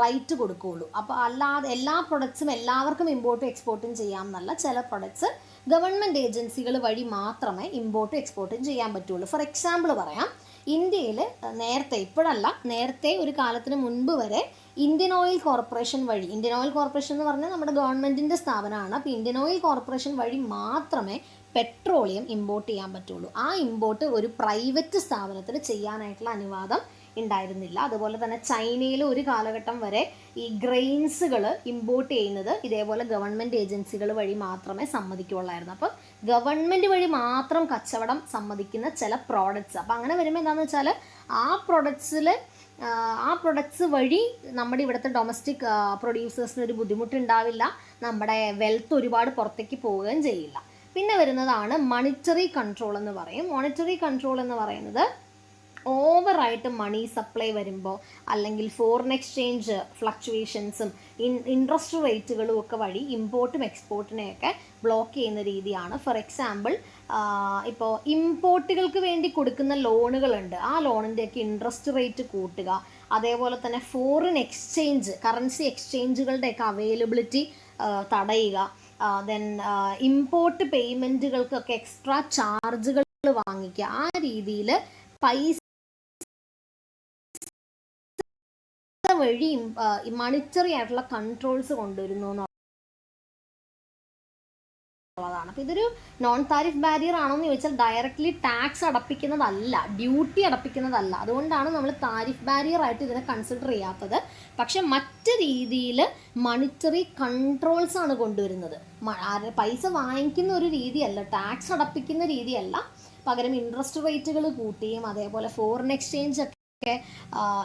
റൈറ്റ് കൊടുക്കുകയുള്ളൂ. അപ്പോൾ അല്ലാതെ എല്ലാ പ്രൊഡക്ട്സും എല്ലാവർക്കും ഇമ്പോർട്ടും എക്സ്പോർട്ടും ചെയ്യാം എന്നല്ല, ചില പ്രൊഡക്ട്സ് ഗവൺമെൻറ് ഏജൻസികൾ വഴി മാത്രമേ ഇമ്പോർട്ടും എക്സ്പോർട്ടും ചെയ്യാൻ പറ്റുള്ളൂ. ഫോർ എക്സാമ്പിൾ പറയാം, ഇന്ത്യയിൽ നേരത്തെ, ഇപ്പോഴല്ല, നേരത്തെ ഒരു കാലത്തിന് മുൻപ് വരെ ഇന്ത്യൻ ഓയിൽ കോർപ്പറേഷൻ വഴി, ഇന്ത്യൻ ഓയിൽ കോർപ്പറേഷൻ എന്ന് പറഞ്ഞാൽ നമ്മുടെ ഗവൺമെൻറ്റിൻ്റെ സ്ഥാപനമാണ്. അപ്പോൾ ഇന്ത്യൻ ഓയിൽ കോർപ്പറേഷൻ വഴി മാത്രമേ പെട്രോളിയം ഇമ്പോർട്ട് ചെയ്യാൻ പറ്റുള്ളൂ. ആ ഇമ്പോർട്ട് ഒരു പ്രൈവറ്റ് സ്ഥാപനത്തിന് ചെയ്യാനായിട്ടുള്ള അനുവാദം ഉണ്ടായിരുന്നില്ല. അതുപോലെ തന്നെ ചൈനയിൽ ഒരു കാലഘട്ടം വരെ ഈ ഗ്രെയിൻസുകൾ ഇമ്പോർട്ട് ചെയ്യുന്നത് ഇതേപോലെ ഗവൺമെൻറ് ഏജൻസികൾ വഴി മാത്രമേ സമ്മതിക്കുകയുള്ളായിരുന്നു. അപ്പോൾ ഗവൺമെൻറ് വഴി മാത്രം കച്ചവടം സമ്മതിക്കുന്ന ചില പ്രോഡക്റ്റ്സ്, അപ്പോൾ അങ്ങനെ വരുമ്പോൾ എന്താണെന്ന് വെച്ചാൽ ആ പ്രൊഡക്ട്സ് വഴി നമ്മുടെ ഇവിടുത്തെ ഡൊമസ്റ്റിക് പ്രൊഡ്യൂസേഴ്സിന് ഒരു ബുദ്ധിമുട്ടുണ്ടാവില്ല, നമ്മുടെ വെൽത്ത് ഒരുപാട് പുറത്തേക്ക് പോവുകയും ചെയ്യില്ല. പിന്നെ വരുന്നതാണ് മോണിറ്ററി കൺട്രോൾ എന്ന് പറയും. മോണിറ്ററി കൺട്രോൾ എന്ന് പറയുന്നത് ഓവറായിട്ട് മണി സപ്ലൈ വരുമ്പോൾ, അല്ലെങ്കിൽ ഫോറിൻ എക്സ്ചേഞ്ച് ഫ്ലക്ച്വേഷൻസും ഇൻട്രസ്റ്റ് റേറ്റുകളും ഒക്കെ വഴി ഇമ്പോർട്ടും എക്സ്പോർട്ടിനെയൊക്കെ ബ്ലോക്ക് ചെയ്യുന്ന രീതിയാണ്. ഫോർ എക്സാമ്പിൾ, ഇപ്പോൾ ഇമ്പോർട്ടുകൾക്ക് വേണ്ടി കൊടുക്കുന്ന ലോണുകളുണ്ട്, ആ ലോണിൻ്റെയൊക്കെ ഇൻട്രസ്റ്റ് റേറ്റ് കൂട്ടുക, അതേപോലെ തന്നെ ഫോറിൻ എക്സ്ചേഞ്ച് കറൻസി എക്സ്ചേഞ്ചുകളുടെയൊക്കെ അവൈലബിലിറ്റി തടയുക, ദെൻ ഇമ്പോർട്ട് പേയ്മെൻറ്റുകൾക്കൊക്കെ എക്സ്ട്രാ ചാർജുകൾ വാങ്ങിക്കുക, ആ രീതിയിൽ പൈസ വഴി മോണിറ്ററി ആയിട്ടുള്ള കൺട്രോൾസ് കൊണ്ടുവരുന്നു എന്നുള്ളതാണ്. അപ്പോൾ ഇതൊരു നോൺ താരിഫ് ബാരിയർ ആണോ എന്ന് ചോദിച്ചാൽ ഡയറക്റ്റ്ലി ടാക്സ് അടപ്പിക്കുന്നതല്ല, ഡ്യൂട്ടി അടപ്പിക്കുന്നതല്ല. അതുകൊണ്ടാണ് നമ്മൾ താരിഫ് ബാരിയർ ആയിട്ട് ഇതിനെ കൺസിഡർ ചെയ്യാത്തത്. പക്ഷെ മറ്റ് രീതിയിൽ മോണിറ്ററി കൺട്രോൾസ് ആണ് കൊണ്ടുവരുന്നത്. പൈസ വാങ്ങിക്കുന്ന ഒരു രീതിയല്ല, ടാക്സ് അടപ്പിക്കുന്ന രീതിയല്ല, പകരം ഇൻട്രസ്റ്റ് റേറ്റുകൾ കൂട്ടിയും അതേപോലെ ഫോറിൻ എക്സ്ചേഞ്ച് ഒക്കെ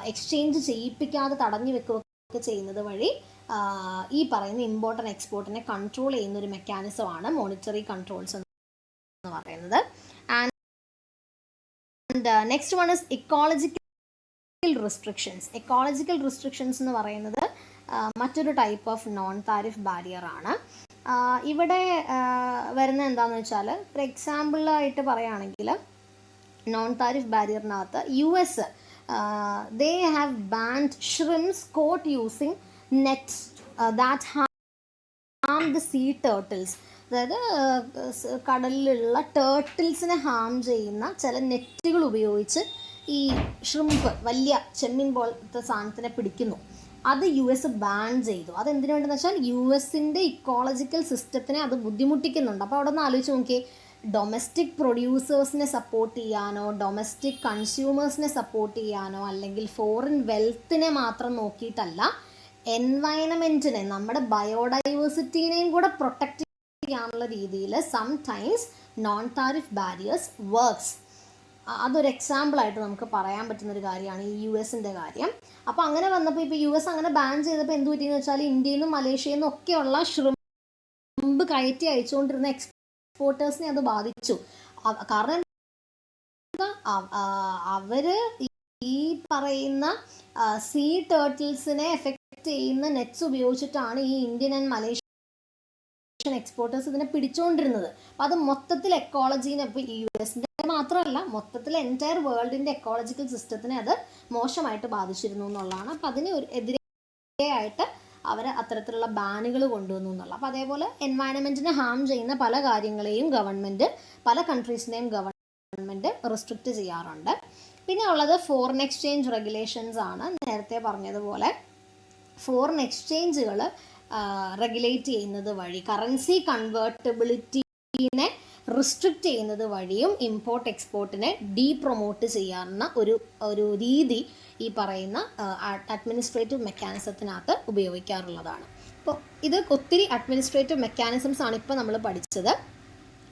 എക്സ്ചേഞ്ച് ചെയ്യിപ്പിക്കാതെ തടഞ്ഞു വെക്കുകയൊക്കെ ചെയ്യുന്നത് വഴി ഈ പറയുന്ന ഇമ്പോർട്ട് ആൻഡ് എക്സ്പോർട്ടിനെ കൺട്രോൾ ചെയ്യുന്ന ഒരു മെക്കാനിസമാണ് മോണിറ്ററി കൺട്രോൾസ് എന്ന് പറയുന്നത്. And next one is ecological restrictions. Ecological restrictions എന്ന് പറയുന്നത് മറ്റൊരു type of non tariff barrier ആണ്. ഇവിടെ വരുന്നത് എന്താണെന്ന് വെച്ചാൽ, ഫോർ എക്സാമ്പിളായിട്ട് പറയുകയാണെങ്കിൽ നോൺ താരിഫ് ബാരിയറിനകത്ത് US they have banned shrimps caught using nets that harm the sea turtles. അതായത് കടലിലുള്ള ടേർട്ടിൽസിനെ ഹാം ചെയ്യുന്ന ചില നെറ്റുകൾ ഉപയോഗിച്ച് ഈ ഷ്രിമ്പ്, വലിയ ചെമ്മീൻ പോലത്തെ സാധനത്തിനെ പിടിക്കുന്നു. അത് US ബാൻ ചെയ്തു. അതെന്തിനു വേണ്ടെന്ന് വെച്ചാൽ US-ൻ്റെ ഇക്കോളജിക്കൽ സിസ്റ്റത്തിനെ അത് ബുദ്ധിമുട്ടിക്കുന്നുണ്ട്. അപ്പോൾ അവിടെ നിന്ന് ആലോചിച്ച് നോക്കിയേ, ഡൊമസ്റ്റിക് പ്രൊഡ്യൂസേഴ്സിനെ സപ്പോർട്ട് ചെയ്യാനോ ഡൊമസ്റ്റിക് കൺസ്യൂമേഴ്സിനെ സപ്പോർട്ട് ചെയ്യാനോ അല്ലെങ്കിൽ ഫോറിൻ വെൽത്തിനെ മാത്രം നോക്കിയിട്ടല്ല, എൻവയൺമെൻറ്റിനെ, നമ്മുടെ ബയോഡൈവേഴ്സിറ്റീനെയും കൂടെ പ്രൊട്ടക്റ്റ് ചെയ്യാനുള്ള രീതിയിൽ sometimes non tariff barriers works. അതൊരു എക്സാമ്പിളായിട്ട് നമുക്ക് പറയാൻ പറ്റുന്നൊരു കാര്യമാണ് ഈ US-ൻ്റെ കാര്യം. അപ്പോൾ അങ്ങനെ വന്നപ്പോൾ ഇപ്പോൾ US അങ്ങനെ ബാൻ ചെയ്തപ്പോൾ എന്ത് പറ്റിയെന്ന് വെച്ചാൽ, ഇന്ത്യയിൽ നിന്നും മലേഷ്യയിൽ നിന്നും ഒക്കെയുള്ള ഷ്രിമ്പ് കയറ്റി അയച്ചുകൊണ്ടിരുന്ന എക്സ്പോർട്ടേഴ്സിനെ അത് ബാധിച്ചു. കാരണം അവർ ഈ പറയുന്ന സീ ടേർട്ടിൽസിനെ എഫക്റ്റ് ചെയ്യുന്ന നെറ്റ്സ് ഉപയോഗിച്ചിട്ടാണ് ഈ ഇന്ത്യൻ ആൻഡ് മലേഷ്യ എക്സ്പോർട്ടേഴ്സ് ഇതിനെ പിടിച്ചുകൊണ്ടിരുന്നത്. അപ്പോൾ അത് മൊത്തത്തിൽ എക്കോളജീനെ, ഇപ്പോൾ US മാത്രമല്ല മൊത്തത്തിൽ എൻറ്റയർ വേൾഡിൻ്റെ എക്കോളജിക്കൽ സിസ്റ്റത്തിനെ അത് മോശമായിട്ട് ബാധിച്ചിരുന്നു എന്നുള്ളതാണ്. അപ്പോൾ അതിന് എതിരെയായിട്ട് അവർ അത്തരത്തിലുള്ള ബാനുകൾ കൊണ്ടുവന്നു എന്നുള്ള. അപ്പോൾ അതേപോലെ എൻവയൺമെൻറ്റിനെ ഹാം ചെയ്യുന്ന പല കാര്യങ്ങളെയും പല കൺട്രീസിനെയും ഗവൺമെൻറ് റെസ്ട്രിക്റ്റ് ചെയ്യാറുണ്ട്. പിന്നെ ഉള്ളത് ഫോറിൻ എക്സ്ചേഞ്ച് റെഗുലേഷൻസ് ആണ്. നേരത്തെ പറഞ്ഞതുപോലെ ഫോറിൻ എക്സ്ചേഞ്ചുകൾ റെഗുലേറ്റ് ചെയ്യുന്നത് വഴി, കറൻസി കൺവേർട്ടബിലിറ്റീനെ റിസ്ട്രിക്റ്റ് ചെയ്യുന്നത് വഴിയും ഇമ്പോർട്ട് എക്സ്പോർട്ടിനെ പ്രൊമോട്ട് ചെയ്യാവുന്ന ഒരു രീതി ഈ പറയുന്ന അഡ്മിനിസ്ട്രേറ്റീവ് മെക്കാനിസത്തിനകത്ത് ഉപയോഗിക്കാറുള്ളതാണ്. അപ്പോൾ ഇത് ഒത്തിരി അഡ്മിനിസ്ട്രേറ്റീവ് മെക്കാനിസംസ് ആണ് ഇപ്പോൾ നമ്മൾ പഠിച്ചത്.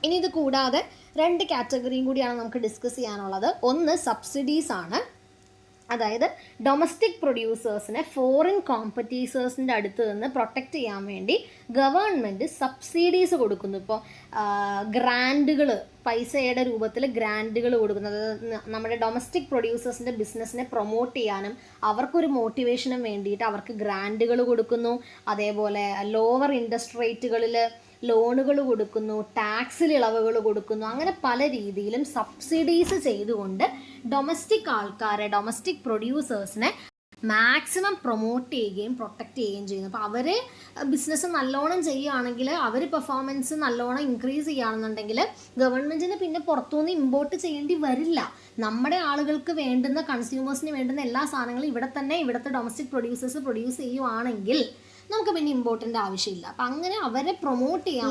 ഇനി ഇത് കൂടാതെ 2 കാറ്റഗറിയും കൂടിയാണ് നമുക്ക് ഡിസ്കസ് ചെയ്യാനുള്ളത്. ഒന്ന് സബ്സിഡീസ് ആണ്. അതായത് ഡൊമസ്റ്റിക് പ്രൊഡ്യൂസേഴ്സിനെ ഫോറിൻ കോമ്പറ്റീറ്റേഴ്സിൻ്റെ അടുത്ത് നിന്ന് പ്രൊട്ടക്റ്റ് ചെയ്യാൻ വേണ്ടി ഗവൺമെൻറ് സബ്സിഡീസ് കൊടുക്കുന്നു. ഇപ്പോൾ ഗ്രാൻഡുകൾ, പൈസയുടെ രൂപത്തിൽ ഗ്രാൻഡുകൾ കൊടുക്കുന്നത് നമ്മുടെ ഡൊമസ്റ്റിക് പ്രൊഡ്യൂസേഴ്സിൻ്റെ ബിസിനസ്സിനെ പ്രൊമോട്ട് ചെയ്യാനും അവർക്കൊരു മോട്ടിവേഷനും വേണ്ടിയിട്ട് അവർക്ക് ഗ്രാൻഡുകൾ കൊടുക്കുന്നു. അതേപോലെ ലോവർ ഇൻട്രസ്റ്റ് റേറ്റുകളിൽ ലോണുകൾ കൊടുക്കുന്നു, ടാക്സിൽ ഇളവുകൾ കൊടുക്കുന്നു. അങ്ങനെ പല രീതിയിലും സബ്സിഡീസ് ചെയ്തുകൊണ്ട് ഡൊമസ്റ്റിക് പ്രൊഡ്യൂസേഴ്സിനെ മാക്സിമം പ്രൊമോട്ട് ചെയ്യുകയും പ്രൊട്ടക്റ്റ് ചെയ്യുകയും ചെയ്യുന്നു. അപ്പോൾ അവർ ബിസിനസ് നല്ലോണം ചെയ്യുകയാണെങ്കിൽ, അവർ പെർഫോമൻസ് നല്ലോണം ഇൻക്രീസ് ചെയ്യുകയാണെന്നുണ്ടെങ്കിൽ ഗവൺമെൻറ്റിന് പിന്നെ പുറത്തുനിന്ന് ഇമ്പോർട്ട് ചെയ്യേണ്ടി വരില്ല. നമ്മുടെ ആളുകൾക്ക് വേണ്ടുന്ന, കൺസ്യൂമേഴ്സിന് വേണ്ടുന്ന എല്ലാ സാധനങ്ങളും ഇവിടുത്തെ ഡൊമസ്റ്റിക് പ്രൊഡ്യൂസേഴ്സ് പ്രൊഡ്യൂസ് ചെയ്യുവാണെങ്കിൽ നമുക്ക് പിന്നെ ഇമ്പോർട്ടിൻ്റെ ആവശ്യമില്ല. അപ്പം അങ്ങനെ അവരെ പ്രൊമോട്ട് ചെയ്യാൻ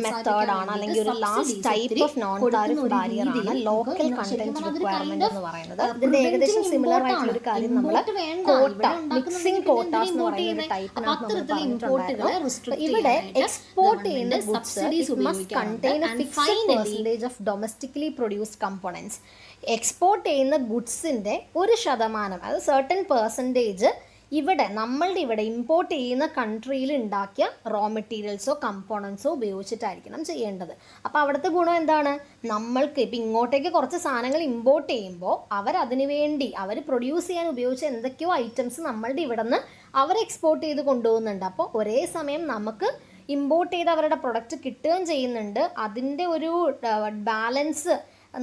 മെത്തേഡാണ്, അല്ലെങ്കിൽ ഒരു last type of non tariff barrier ആണ് ലോക്കൽ കണ്ടന്റ് റിക്വയർമെന്റ് എന്ന് പറയുന്നത്. ഇതിന്റെ ഏകദേശം സിമിലർ ആയിട്ടുള്ള ഒരു കാര്യം നമ്മൾ മിക്സിംഗ് കോട്ടാസ് എന്ന് പറയുന്ന ടൈപ്പിനകത്ത് ഇവിടെ എക്സ്പോർട്ട് ചെയ്യുന്ന goods must contain A fixed percentage of domestically produced components. Export ചെയ്യുന്ന ഗുഡ്സിന്റെ 1%, അത് സർട്ടൻ പെർസെൻറ്റേജ് നമ്മളുടെ ഇവിടെ ഇമ്പോർട്ട് ചെയ്യുന്ന കൺട്രിയിൽ ഉണ്ടാക്കിയ റോ മെറ്റീരിയൽസോ കമ്പോണൻസോ ഉപയോഗിച്ചിട്ടായിരിക്കണം ചെയ്യേണ്ടത്. അപ്പോൾ അവിടുത്തെ ഗുണം എന്താണ്? നമ്മൾക്ക് ഇപ്പം ഇങ്ങോട്ടേക്ക് കുറച്ച് സാധനങ്ങൾ ഇമ്പോർട്ട് ചെയ്യുമ്പോൾ അവർ പ്രൊഡ്യൂസ് ചെയ്യാൻ ഉപയോഗിച്ച എന്തൊക്കെയോ ഐറ്റംസ് നമ്മളുടെ ഇവിടെ നിന്ന് അവർ എക്സ്പോർട്ട് ചെയ്ത് കൊണ്ടുപോകുന്നുണ്ട്. അപ്പോൾ ഒരേ സമയം നമുക്ക് ഇമ്പോർട്ട് ചെയ്ത് അവരുടെ പ്രൊഡക്റ്റ് കിട്ടുകയും ചെയ്യുന്നുണ്ട്. അതിൻ്റെ ഒരു ബാലൻസ്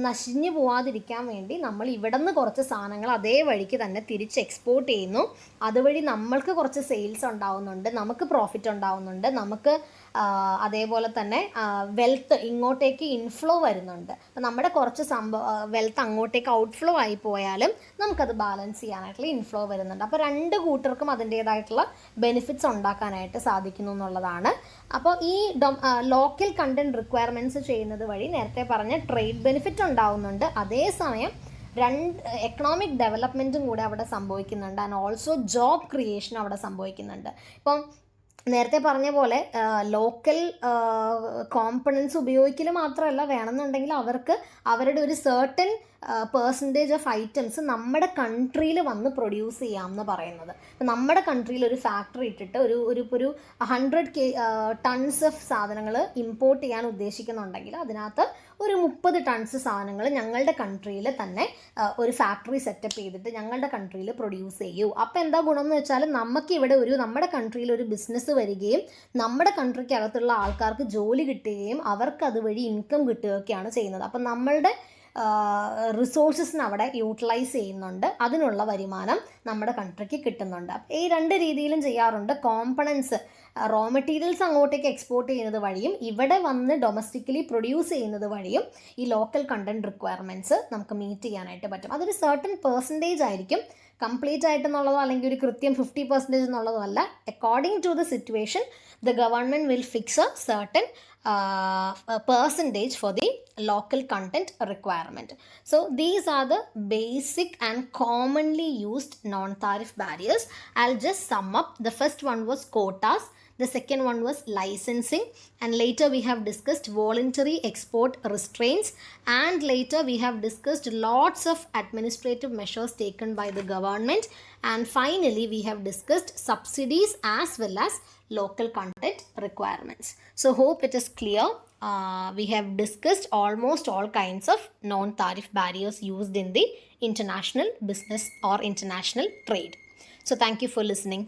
നശിഞ്ഞു പോവാതിരിക്കാൻ വേണ്ടി നമ്മൾ ഇവിടെ നിന്ന് കുറച്ച് സാധനങ്ങൾ അതേ വഴിക്ക് തന്നെ തിരിച്ച് എക്സ്പോർട്ട് ചെയ്യുന്നു. അതുവഴി നമ്മൾക്ക് കുറച്ച് സെയിൽസ് ഉണ്ടാവുന്നുണ്ട്, നമുക്ക് പ്രോഫിറ്റ് ഉണ്ടാവുന്നുണ്ട്, നമുക്ക് അതേപോലെ തന്നെ വെൽത്ത് ഇങ്ങോട്ടേക്ക് ഇൻഫ്ലോ വരുന്നുണ്ട്. അപ്പം നമ്മുടെ കുറച്ച് വെൽത്ത് അങ്ങോട്ടേക്ക് ഔട്ട്ഫ്ലോ ആയി പോയാലും നമുക്കത് ബാലൻസ് ചെയ്യാനായിട്ടുള്ള ഇൻഫ്ലോ വരുന്നുണ്ട്. അപ്പോൾ 2 കൂട്ടർക്കും അതിൻ്റേതായിട്ടുള്ള ബെനിഫിറ്റ്സ് ഉണ്ടാക്കാനായിട്ട് സാധിക്കുന്നു എന്നുള്ളതാണ്. അപ്പോൾ ഈ ലോക്കൽ കണ്ടന്റ് റിക്വയർമെൻറ്റ്സ് ചെയ്യുന്നത് വഴി നേരത്തെ പറഞ്ഞ ട്രേഡ് ബെനിഫിറ്റ് ഉണ്ടാവുന്നുണ്ട്, അതേസമയം എക്കണോമിക് ഡെവലപ്മെൻറ്റും കൂടെ അവിടെ സംഭവിക്കുന്നുണ്ട്. ആൻഡ് ഓൾസോ ജോബ് ക്രിയേഷനും അവിടെ സംഭവിക്കുന്നുണ്ട്. ഇപ്പം നേരത്തെ പറഞ്ഞ പോലെ ലോക്കൽ കോമ്പണൻസ് ഉപയോഗിക്കൽ മാത്രമല്ല, വേണമെന്നുണ്ടെങ്കിൽ അവർക്ക് അവരുടെ ഒരു സർട്ടൻ പെർസെൻറ്റേജ് ഓഫ് ഐറ്റംസ് നമ്മുടെ കൺട്രിയിൽ വന്ന് പ്രൊഡ്യൂസ് ചെയ്യാമെന്ന് പറയുന്നത്. ഇപ്പം നമ്മുടെ കൺട്രിയിൽ ഒരു ഫാക്ടറി ഇട്ടിട്ട് ഒരു 100 ടൺസ് ഓഫ് സാധനങ്ങൾ ഇമ്പോർട്ട് ചെയ്യാൻ ഉദ്ദേശിക്കുന്നുണ്ടെങ്കിൽ അതിനകത്ത് ഒരു 30 ടൺസ് സാധനങ്ങൾ ഞങ്ങളുടെ കൺട്രിയിൽ തന്നെ ഒരു ഫാക്ടറി സെറ്റപ്പ് ചെയ്തിട്ട് ഞങ്ങളുടെ കൺട്രിയിൽ പ്രൊഡ്യൂസ് ചെയ്യൂ. അപ്പോൾ എന്താ ഗുണം എന്ന് വെച്ചാൽ നമുക്കിവിടെ നമ്മുടെ കൺട്രിയിൽ ഒരു ബിസിനസ് വരികയും നമ്മുടെ കൺട്രിക്കകത്തുള്ള ആൾക്കാർക്ക് ജോലി കിട്ടുകയും അവർക്ക് അതുവഴി ഇൻകം കിട്ടുകയൊക്കെയാണ് ചെയ്യുന്നത്. അപ്പം നമ്മളുടെ റിസോഴ്സസിന് അവിടെ യൂട്ടിലൈസ് ചെയ്യുന്നുണ്ട്, അതിനുള്ള വരുമാനം നമ്മുടെ കൺട്രിക്ക് കിട്ടുന്നുണ്ട്. ഈ 2 രീതിയിലും ചെയ്യാറുണ്ട്. കോമ്പണൻസ്, റോ മെറ്റീരിയൽസ് അങ്ങോട്ടേക്ക് എക്സ്പോർട്ട് ചെയ്യുന്നത് വഴിയും ഇവിടെ വന്ന് ഡൊമസ്റ്റിക്കലി പ്രൊഡ്യൂസ് ചെയ്യുന്നത് വഴിയും ഈ ലോക്കൽ കണ്ടന്റ് റിക്വയർമെൻറ്റ്സ് നമുക്ക് മീറ്റ് ചെയ്യാനായിട്ട് പറ്റും. അതൊരു സർട്ടൻ പെർസെൻറ്റേജ് ആയിരിക്കും, കംപ്ലീറ്റ് ആയിട്ടെന്നുള്ളതോ അല്ലെങ്കിൽ ഒരു കൃത്യം 50% എന്നുള്ളതോ അല്ല. According to the situation the government will fix a certain percentage for the local content requirement. So these are the basic and commonly used non-tariff barriers. I'll just sum up. The first one was quotas. The second one was licensing, and later we have discussed voluntary export restraints, and later we have discussed lots of administrative measures taken by the government, and finally we have discussed subsidies as well as local content requirements. So hope it is clear. We have discussed almost all kinds of non-tariff barriers used in the international business or international trade. So thank you for listening.